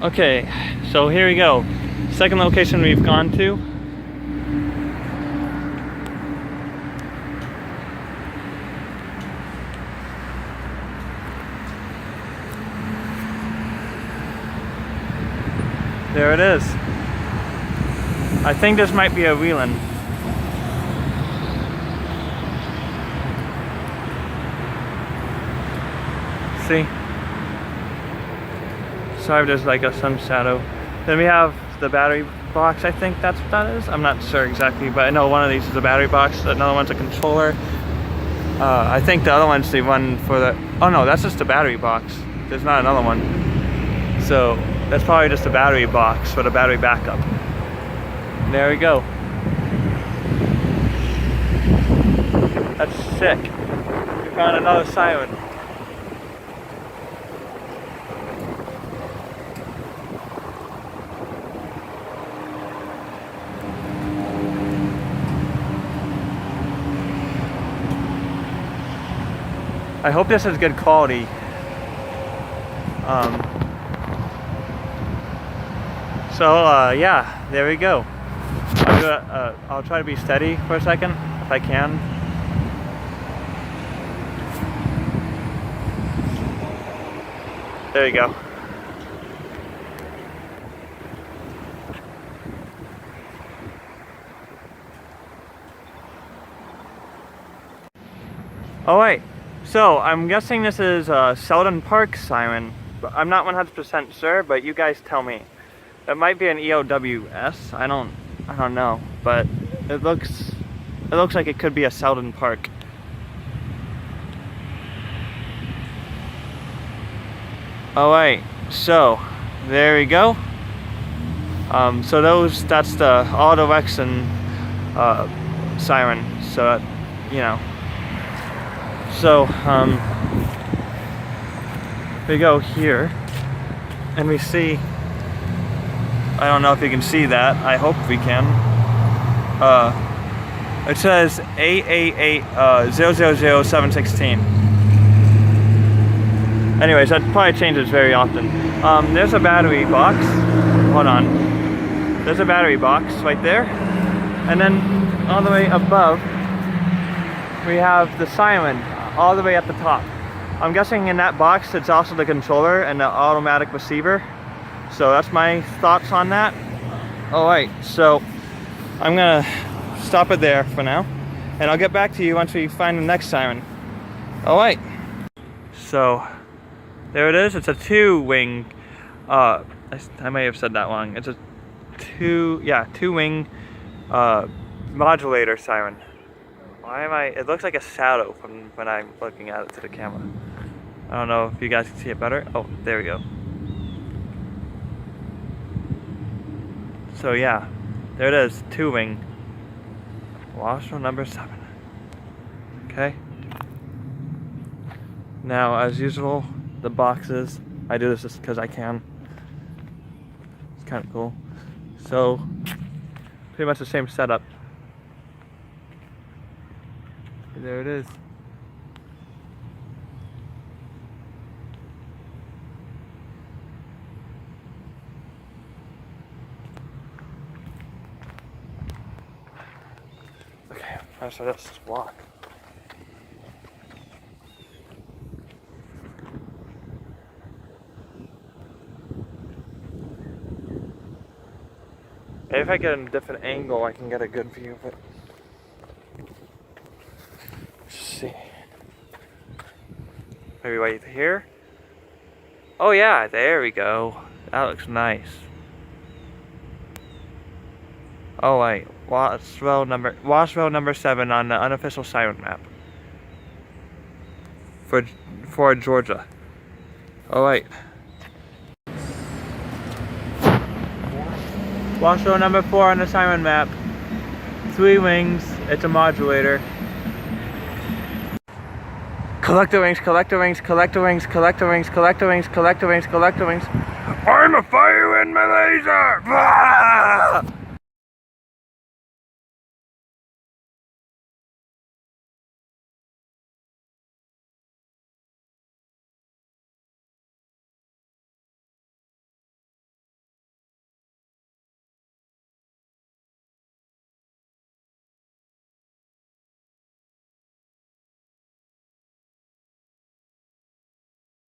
Okay, so here we go. Second location we've gone to. There it is. I think this might be a wheelin'. See? Sorry, there's like some shadow. Then we have the battery box. I think that's what that is. I'm not sure exactly, but I know one of these is a battery box. Another one's a controller. I think the other one's the one for the. Oh no, that's just the battery box. There's not another one. So that's probably just a battery box for the battery backup. There we go. That's sick. We found another siren. I hope this is good quality. Yeah, there we go. I'll try to be steady for a second if I can. There you go. All right. So, I'm guessing this is a Selden Park siren. I'm not 100% sure, but you guys tell me. It might be an EOWS. I don't know, but it looks like it could be a Selden Park. All right. So, there we go. So that's the Auto X and siren. So, you know. So, we go here, and we see, I don't know if you can see that, I hope we can, it says 888-000-716. Anyways, that probably changes very often. There's a battery box, hold on, there's a battery box right there, and then all the way above, we have the siren. All the way at the top. I'm guessing in that box it's also the controller and the automatic receiver. So that's my thoughts on that. Alright, so I'm gonna stop it there for now. And I'll get back to you once we find the next siren. Alright. So there it is. It's a two-wing. I may have said that wrong. It's a two-wing modulator siren. Why am I? It looks like a shadow from when I'm looking at it to the camera. I don't know if you guys can see it better. Oh, there we go. So yeah, there it is, two-wing. Wash row number 7. Okay. Now, as usual, the boxes. I do this just because I can. It's kind of cool. So, pretty much the same setup. There it is. Okay, so let's just walk. Maybe if I get a different angle, I can get a good view of it. See. Maybe right here. Oh yeah, there we go. That looks nice. Oh wait, Wash row number 7 on the unofficial siren map for Georgia. Oh wait. Wash row number 4 on the siren map. 3 wings. It's a modulator. Collect the rings, collect the rings, collect the rings, collect the rings, collect the rings, collect the rings, collect the rings. I'm a fire in my laser!